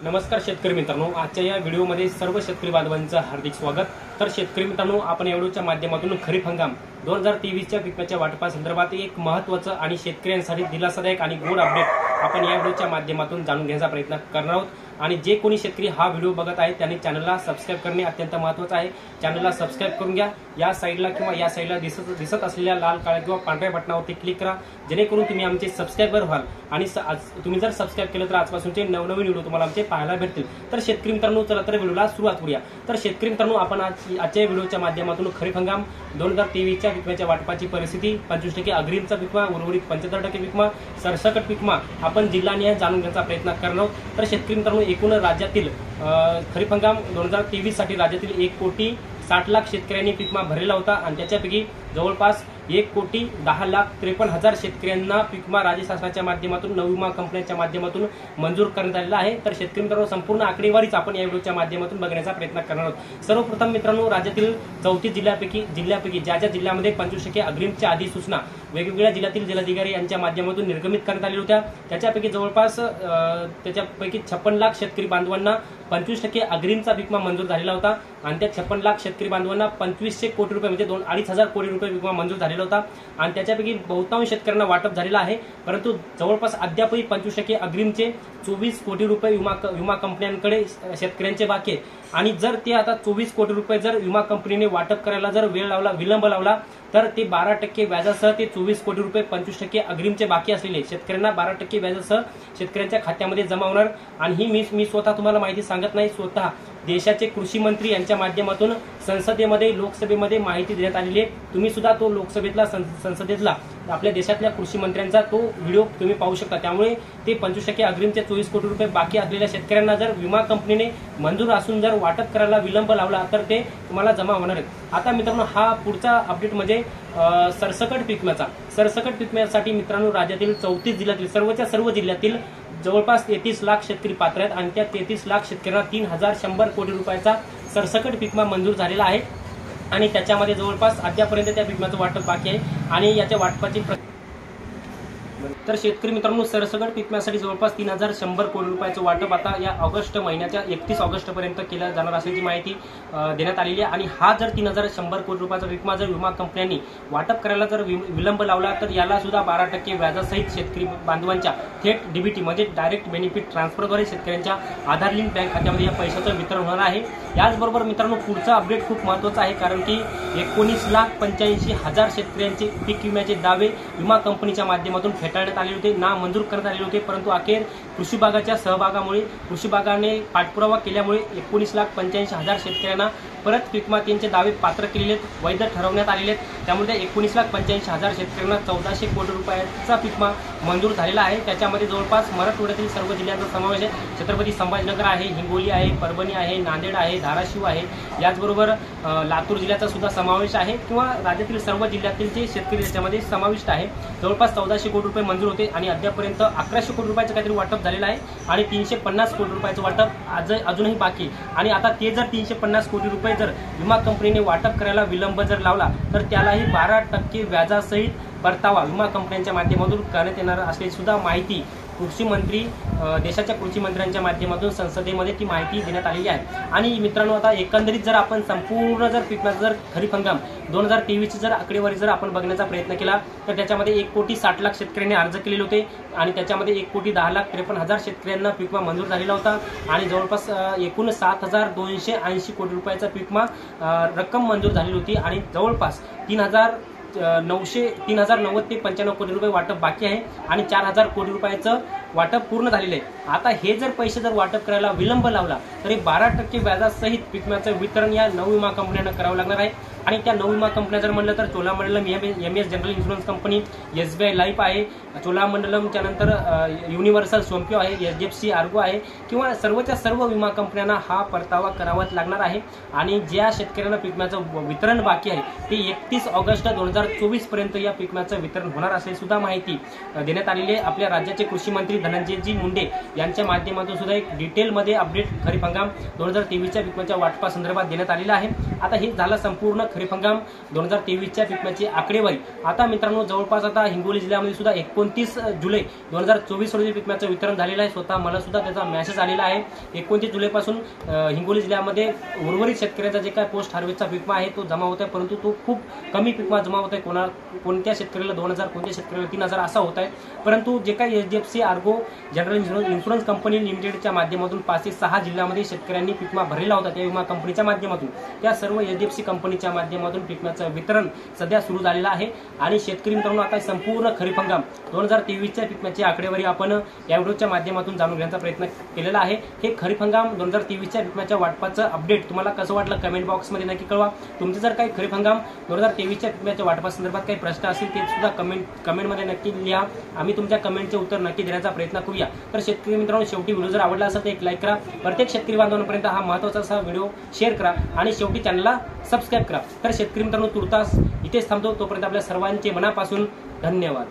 नमस्कार शेतकरी मित्रांनो, आजच्या या व्हिडिओमध्ये सर्व शेतकरी बांधवांचं हार्दिक स्वागत। तर शेतकरी मित्रांनो, आपण या व्हिडिओच्या माध्यमातून खरीप हंगाम 2023च्या पिकाच्या वाटपासंदर्भात एक महत्त्वाचं आणि शेतकऱ्यांसाठी दिलासादायक आणि गोड अपडेट आपण या व्हिडिओच्या माध्यमातून जाणून घेण्याचा प्रयत्न करणार आहोत। आणि जे कोणी शेतकरी हा व्हिडिओ बघत आहे त्यांनी चॅनलला सबस्क्राइब करणे अत्यंत महत्त्वाचं आहे। चॅनलला सबस्क्राइब करून घ्या। या साईडला किंवा या साईडला दिसत असलेल्या लाल काळ्या किंवा पांढऱ्या बटनावरती क्लिक करा, जेणेकरून तुम्ही आमचे सबस्क्राइबर व्हाल आणि तुम्ही जर सबस्क्राइब केलं तर आजपासूनचे नवनवीन व्हिडिओ तुम्हाला आमचे पाहायला भेटतील। तर शेतकरी मित्रांनो, चला तर व्हिडिओला सुरुवात करूया। तर शेतकरी मित्रांनो, आपण आजच्या व्हिडिओच्या माध्यमातून खरीप हंगाम 2023च्या पिकाच्या वाटपाची परिस्थिती, 25% अग्रिमचा पिकमा, उर्वरित 75% पिकमा, सरसकट पिकमा आपण जिल्हानिहाय जाणून घेण्याचा प्रयत्न करणार आहोत। तर शेतकरी मित्रांनो, एकूण राज्यातील खरीप हंगाम 2023 साठी राज्यातील 1,60,00,000 शेतकऱ्यांनी पिकमा भरलेला होता आणि त्याच्यापैकी जवळपास 1,10,53,000 शेतकऱ्यांना पिकमा राज्य शासनाच्या माध्यमातून नवविमा कंपन्यांच्या माध्यमातून मंजूर करण्यात आलेला आहे। तर शेतकरी मित्रांनो, संपूर्ण आकडेवारीच आपण या व्हिडिओच्या माध्यमातून बघण्याचा प्रयत्न करणार आहोत। सर्वप्रथम मित्रांनो, राज्यातील 34 जिल्ह्यापैकी ज्या जिल्ह्यामध्ये 25% अग्रिमच्या अधिसूचना वेगवेगळ्या जिल्ह्यातील जिल्हाधिकारी यांच्या माध्यमातून निर्गमित करण्यात आल्या होत्या, त्याच्यापैकी जवळपास 56,00,000 शेतकरी बांधवांना 25% अग्रिमचा पिकमा मंजूर झालेला होता आणि त्या 56,00,000 शेतकरी बांधवांना 2,500 कोटी रुपये म्हणजे 2,500 कोटी रुपये पिकमा मंजूर झालेला होता आणि त्याच्यापैकी बहुतांश शेतकऱ्यांना वाटप झालेला आहे। परंतु जवळपास अद्यापही 25% अग्रिमचे 24 कोटी रुपये विमा कंपन्यांकडे शेतकऱ्यांचे बाकी आहे आणि जर ते आता 24 कोटी रुपये जर विमा कंपनीने वाटप करायला जर विलंब लावला तर ते 12% व्याजासह ते 24 कोटी रुपये 25% अग्रिमचे बाकी असलेले शेतकऱ्यांना 12% व्याजासह शेतकऱ्यांच्या खात्यामध्ये जमा होणार। आणि ही मी स्वतः तुम्हाला माहिती सांगत नाही, स्वतः देशाचे कृषी मंत्री यांच्या माध्यमातून संसदेमध्ये लोकसभेमध्ये माहिती देण्यात आलेली आहे। तुम्ही सुद्धा तो लोकसभेतला संसदेतला आपल्या देशातल्या कृषी मंत्र्यांचा तो व्हिडिओ तुम्ही पाहू शकता। त्यामुळे ते 25% अग्रिमचे 24 कोटी रुपये बाकी असलेल्या शेतकऱ्यांना जर विमा कंपनीने मंजूर असून जर वाटप करायला विलंब लावला तर ते तुम्हाला जमा होणार आहेत। आता मित्रांनो, हा पुढचा अपडेट म्हणजे सरसकट पिकम्यासाठी मित्रांनो, राज्यातील 34 जिल्ह्यातील सर्व जिल्ह्यातील जवळपास 33,00,000 शेतकरी पात्र आहेत आणि त्या 33,00,000 शेतकऱ्यांना 3,100 कोटी रुपयाचा सरसकट पिकमा मंजूर झालेला आहे आणि त्याच्यामध्ये जवळपास अद्यापर्यंत त्या पिकम्याचं वाटप बाकी आहे आणि याच्या वाटपाची तर शेतकरी मित्रांनो, सरसकट पिकम्यासाठी जवळपास 3,100 कोटी रुपयाचं वाटप आता या ऑगस्ट महिन्याच्या 31 ऑगस्टपर्यंत केलं जाणार असल्याची माहिती देण्यात आलेली आहे। आणि हा जर 3,100 कोटी रुपयाचा पिकमा जर विमा कंपन्यांनी वाटप करायला जर विलंब लावला तर याला सुद्धा 12% व्याजासहित शेतकरी बांधवांच्या थेट डीबीटी म्हणजे डायरेक्ट बेनिफिट ट्रान्सफरद्वारे शेतकऱ्यांच्या आधार लिंक बँक खात्यामध्ये या पैशाचं वितरण होणार आहे। याचबरोबर मित्रांनो, पुढचा अपडेट खूप महत्त्वाचा आहे, कारण की 19,85,000 शेतकऱ्यांचे पीक विम्याचे दावे विमा कंपनीच्या माध्यमातून फेटाळण्यात आले होते, ना मंजूर करण्यात आले होते। परंतु अखेर कृषी विभागाच्या सहभागामुळे कृषी विभागाने पाठपुरावा केल्यामुळे 19,85,000 शेतकऱ्यांना परत पिकमा त्यांचे दावे पात्र केलेले वैध ठरवण्यात आलेले आहेत। त्यामुळे 19,85,000 शेतकऱ्यांना 1,400 कोटी रुपयाचा पिकमा मंजूर झालेला आहे। त्याच्यामध्ये जवळपास मराठवाड्यातील सर्व जिल्ह्यांचा समावेश आहे। छत्रपती संभाजीनगर आहे, हिंगोली आहे, परभणी आहे, नांदेड आहे, धाराशिव आहे, याचबरोबर लातूर जिल्ह्याचा सुद्धा समावेश आहे किंवा राज्यातील सर्व जिल्ह्यातील जे शेतकरी त्याच्यामध्ये समाविष्ट आहे। जवळपास 1,400 कोटी रुपये मंजूर होते आणि अद्यापर्यंत 1,100 कोटी रुपयाचं काहीतरी वाटप झालेलं आहे आणि 350 कोटी रुपयाचं वाटप अजूनही बाकी। आणि आता ते जर 350 कोटी रुपये जर विमा कंपनीने वाटप करायला विलंब जर लावला तर त्यालाही 12% व्याजासहित परतावा विमा कंपन्यांच्या माध्यमातून करण्यात येणार असल्याची सुद्धा माहिती देशाच्या कृषी मंत्र्यांच्या माध्यमातून संसदेमध्ये ती माहिती देण्यात आलेली आहे। आणि मित्रांनो, आता एकंदरीत जर आपण संपूर्ण जर पिकम्याचा जर खरीप हंगाम 2023ची जर आकडेवारी जर आपण बघण्याचा प्रयत्न केला तर त्याच्यामध्ये 1,60,00,000 शेतकऱ्यांनी अर्ज केलेले होते आणि त्याच्यामध्ये 1,10,53,000 शेतकऱ्यांना पिकमा मंजूर झालेला होता आणि जवळपास एकूण 7,280 कोटी रुपयाचा पिकमा रक्कम मंजूर झालेली होती आणि जवळपास 3,090 ते 95 कोटी रुपये वाटप बाकी आहे आणि 4,000 कोटी रुपयाचं वाटप पूर्ण झालेलं आहे। आता हे जर पैसे जर वाटप करायला विलंब लावला तरी 12% व्याजासहित पिकम्याचं वितरण या नवविमा कंपन्यांना करावं लागणार आहे। आणि त्या नवविमा कंपन्या जर म्हणलं तर Cholamandalam MS general insurance company, SBI life आहे, चोलामंडलमच्या नंतर युनिव्हर्सल सोमप्यो आहे, HDFC आर्गो आहे किंवा सर्वच्या सर्व विमा कंपन्यांना हा परतावा करावाच लागणार आहे। आणि ज्या शेतकऱ्यांना पिकम्याचं वितरण बाकी आहे ते 31 ऑगस्ट 2024 पर्यंत या पिकम्याचं वितरण होणार असल्याची सुद्धा माहिती देण्यात आलेली आहे। आपल्या राज्याचे कृषी मंत्री धनंजयजी मुंडे यांच्या माध्यमातून सुद्धा एक डिटेलमध्ये अपडेट खरीप हंगाम 2023च्या पिकाच्या वाटपा संदर्भात देण्यात आलेला आहे। आता हे झालं संपूर्ण खरीप हंगाम 2023च्या पिकाची आकडेवारी। आता मित्रांनो जवळपास आता हिंगोली जिल्ह्यामध्ये सुद्धा 29 जुलै 2024 रोजी पिकाचं वितरण झालेलं आहे। स्वतः मला सुद्धा त्याचा मेसेज आलेला आहे। 29 जुलैपासून हिंगोली जिल्ह्यामध्ये उर्वरित शेतकऱ्यांचा जे काय पोस्ट हार्वेस्टचा पिकमा आहे तो जमा होत आहे, परंतु तो खूप कमी पिकमा जमा होत आहे। कोणत्या शेतकऱ्याला 2000, कोणत्या शेतकऱ्याला 3000 असा होत आहे। परंतु जे काही HDFC Ergo general insurance company लिमिटेडच्या माध्यमातून 5 ते 6 जिल्ह्यामध्ये शेतकऱ्यांनी पिकमा भरलेला होता त्या विमा कंपनीच्या माध्यमातून त्या सर्व HDFC कंपनीच्या माध्यमातून पिकमाचं वितरण सध्या सुरू झालेलं आहे। आणि शेतकरी मित्रांनो आता संपूर्ण खरीप हंगाम 2023च्या पिकमाची आकडेवारी आपण या व्हिडिओच्या माध्यमातून जाणून घेण्याचा प्रयत्न केलेला आहे। हे खरीप हंगाम 2023च्या पिकमाच्या वाटपाचं अपडेट तुम्हाला कसं वाटलं कमेंट बॉक्समध्ये नक्की कळवा। तुमचे जर काही खरीप हंगाम 2023च्या पिकमाच्या वाटपासंदर्भात काही प्रश्न असतील ते सुद्धा कमेंटमध्ये नक्की लिहा। आम्ही तुमच्या कमेंटचे उत्तर नक्की देण्याचा प्रयत्न करूया। तर शेतकरी मित्रांनो शेवटी व्हिडिओ जर आवडला असेल तर एक लाईक करा, प्रत्येक शेतकरी बांधवांपर्यंत हा महत्त्वाचा असा व्हिडिओ शेअर करा आणि शेवटी चॅनलला सबस्क्राईब करा। तर शेतकरी मित्रांनो तुर्तास इथेच थांबतो, तोपर्यंत आपल्या सर्वांचे मनापासून धन्यवाद।